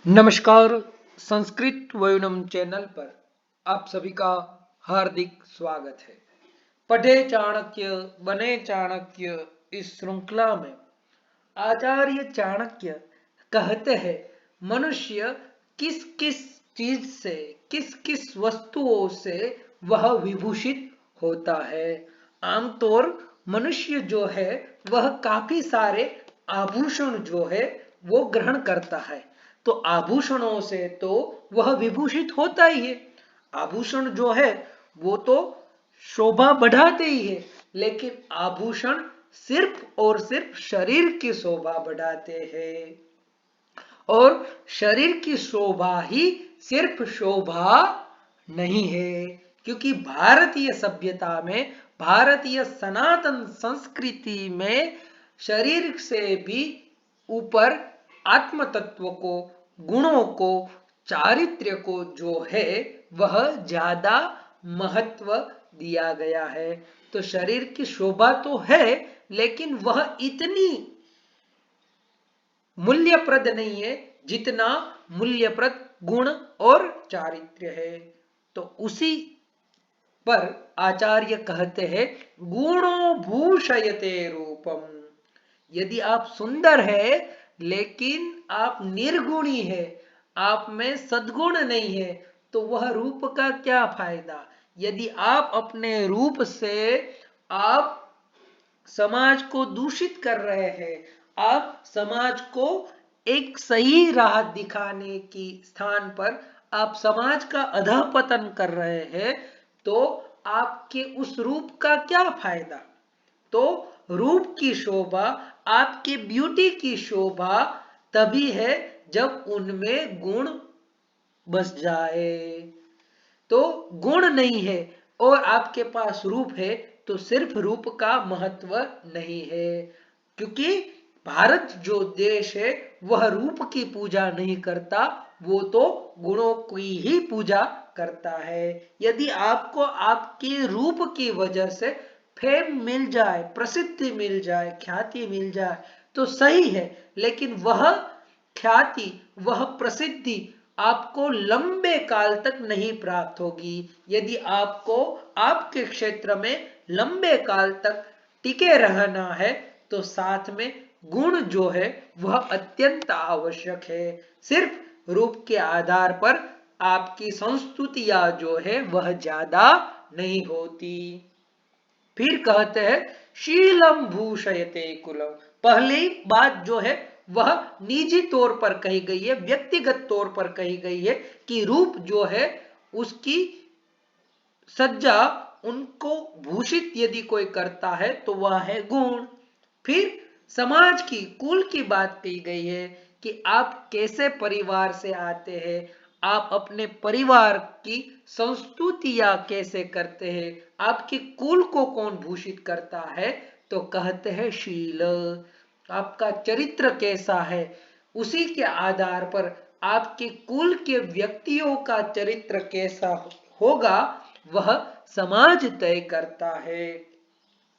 नमस्कार। संस्कृत वयुनम चैनल पर आप सभी का हार्दिक स्वागत है। पढ़े चाणक्य बने चाणक्य इस श्रृंखला में आचार्य चाणक्य कहते हैं मनुष्य किस किस चीज से किस किस वस्तुओं से वह विभूषित होता है। आमतौर मनुष्य जो है वह काफी सारे आभूषण जो है वो ग्रहण करता है। तो आभूषणों से तो वह विभूषित होता ही है। आभूषण जो है वो तो शोभा बढ़ाते ही है, लेकिन आभूषण सिर्फ और सिर्फ शरीर की शोभा बढ़ाते हैं। और शरीर की शोभा ही सिर्फ शोभा नहीं है, क्योंकि भारतीय सभ्यता में, भारतीय सनातन संस्कृति में शरीर से भी ऊपर आत्म तत्व को, गुणों को, चारित्र्य को जो है वह ज्यादा महत्व दिया गया है। तो शरीर की शोभा तो है, लेकिन वह इतनी मूल्यप्रद नहीं है जितना मूल्यप्रद गुण और चारित्र्य है। तो उसी पर आचार्य कहते हैं गुणो भूषयते रूपम। यदि आप सुंदर है लेकिन आप निर्गुणी है, आप में सद्गुण नहीं है, तो वह रूप का क्या फायदा। यदि आप अपने रूप से आप समाज को दूषित कर रहे हैं, आप समाज को एक सही राह दिखाने की स्थान पर आप समाज का अधःपतन कर रहे हैं, तो आपके उस रूप का क्या फायदा। तो रूप की शोभा, आपके ब्यूटी की शोभा तभी है जब उनमें गुण बस जाए। तो गुण नहीं है और आपके पास रूप है, तो सिर्फ रूप का महत्व नहीं है। क्योंकि भारत जो देश है वह रूप की पूजा नहीं करता, वो तो गुणों की ही पूजा करता है। यदि आपको आपके रूप की वजह से फेम मिल जाए, प्रसिद्धि मिल जाए, ख्याति मिल जाए तो सही है, लेकिन वह ख्याति, वह प्रसिद्धि आपको लंबे काल तक नहीं प्राप्त होगी। यदि आपको आपके क्षेत्र में लंबे काल तक टिके रहना है, तो साथ में गुण जो है वह अत्यंत आवश्यक है। सिर्फ रूप के आधार पर आपकी संस्तुतियां जो है वह ज्यादा नहीं होती। फिर कहते हैं शीलम भूषयते कुलम। पहली बात जो है वह निजी तौर पर कही गई है, व्यक्तिगत तौर पर कही गई है कि रूप जो है उसकी सज्जा, उनको भूषित यदि कोई करता है तो वह है गुण। फिर समाज की, कुल की बात कही गई है कि आप कैसे परिवार से आते हैं, आप अपने परिवार की संस्तुतियां कैसे करते हैं, आपके कुल को कौन भूषित करता है। तो कहते हैं शील, आपका चरित्र कैसा है, उसी के आधार पर आपके कुल के व्यक्तियों का चरित्र कैसा होगा वह समाज तय करता है।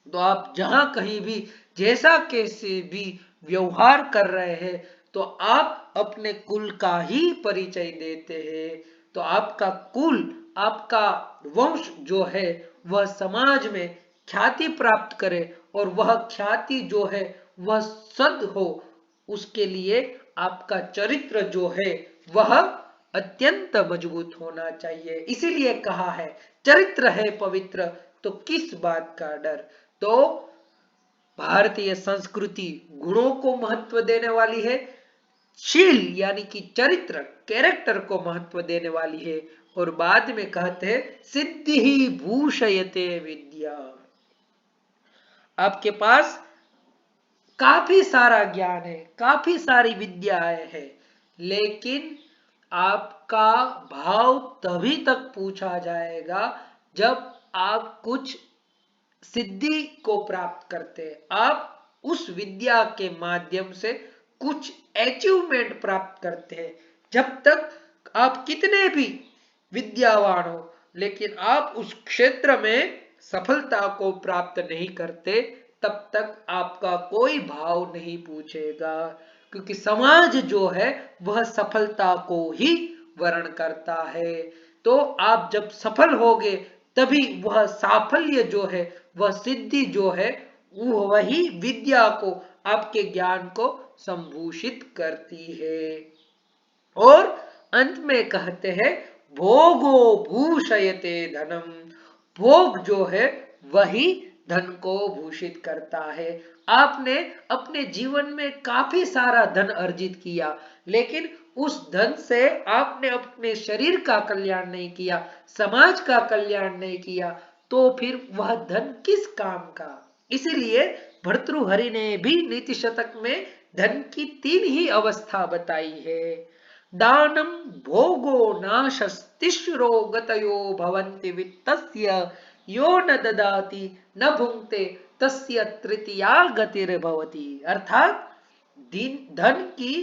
तो आप जहां कहीं भी जैसा कैसे भी व्यवहार कर रहे हैं, तो आप अपने कुल का ही परिचय देते हैं। तो आपका कुल, आपका वंश जो है वह समाज में ख्याति प्राप्त करे, और वह ख्याति जो है वह सद हो, उसके लिए आपका चरित्र जो है वह अत्यंत मजबूत होना चाहिए। इसीलिए कहा है चरित्र है पवित्र, तो किस बात का डर। तो भारतीय संस्कृति गुणों को महत्व देने वाली है, शील यानी कि चरित्र, कैरेक्टर को महत्व देने वाली है। और बाद में कहते हैं सिद्धि ही भूषयते विद्या। आपके पास काफी सारा ज्ञान है, काफी सारी विद्याएं हैं, लेकिन आपका भाव तभी तक पूछा जाएगा जब आप कुछ सिद्धि को प्राप्त करते हैं, आप उस विद्या के माध्यम से कुछ अचीवमेंट प्राप्त करते हैं। जब तक आप कितने भी विद्यावान हो, लेकिन आप उस क्षेत्र में सफलता को प्राप्त नहीं करते, तब तक आपका कोई भाव नहीं पूछेगा। क्योंकि समाज जो है वह सफलता को ही वर्ण करता है। तो आप जब सफल होगे तभी वह साफल्य जो है, वह सिद्धि जो है, वही विद्या को, आपके ज्ञान को संभूषित करती है। और अंत में कहते हैं भोगो भूषयते धनम, भोग जो है वही धन को भूषित करता है। आपने अपने जीवन में काफी सारा धन अर्जित किया, लेकिन उस धन से आपने अपने शरीर का कल्याण नहीं किया, समाज का कल्याण नहीं किया, तो फिर वह धन किस काम का। इसीलिए भर्तृहरि ने भी नीति शतक में धन की 3 ही अवस्था बताई है। दानम भोगो नाशस्तिश्रो गतयो भवन्ति वित्तस्य यो न ददाति न भुंक्ते तस्य तृतीया गतिर्भवति। अर्थात धन की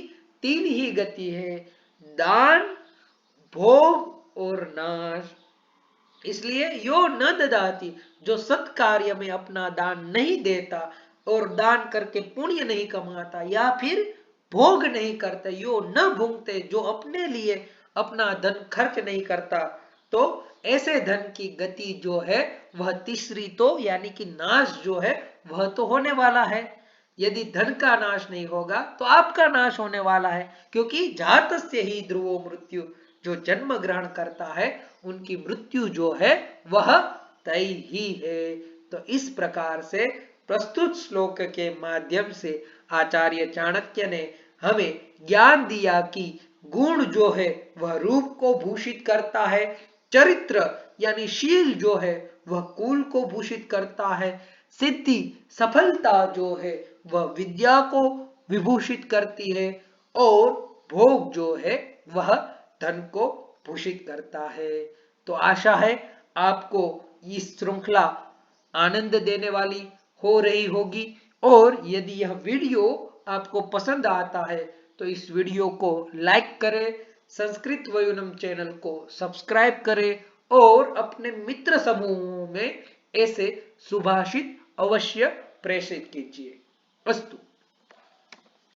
3 ही गति है, दान, भोग और नाश। इसलिए यो न ददाति, जो सत्कार्य में अपना दान नहीं देता और दान करके पुण्य नहीं कमाता, या फिर भोग नहीं करता, यो न भुंगते, जो अपने लिए अपना धन खर्च नहीं करता, तो ऐसे धन की गति जो है वह तीसरी, तो यानी कि नाश जो है वह तो होने वाला है। यदि धन का नाश नहीं होगा तो आपका नाश होने वाला है, क्योंकि जातस्य ही ध्रुवो मृत्यु, जो जन्म ग्रहण करता है उनकी मृत्यु जो है वह तय ही है। तो इस प्रकार से प्रस्तुत श्लोक के माध्यम से आचार्य चाणक्य ने हमें ज्ञान दिया कि गुण जो है वह रूप को भूषित करता है, चरित्र यानी शील जो है वह कुल को भूषित करता है, सिद्धि सफलता जो है वह विद्या को विभूषित करती है, और भोग जो है वह धन को भूषित करता है। तो आशा है आपको इस श्रृंखला आनंद देने वाली हो रही होगी, और यदि यह वीडियो आपको पसंद आता है तो इस वीडियो को लाइक करें, संस्कृत वयुनम चैनल को सब्सक्राइब करें, और अपने मित्र समूहों में ऐसे सुभाषित अवश्य प्रेषित कीजिए। अस्तु।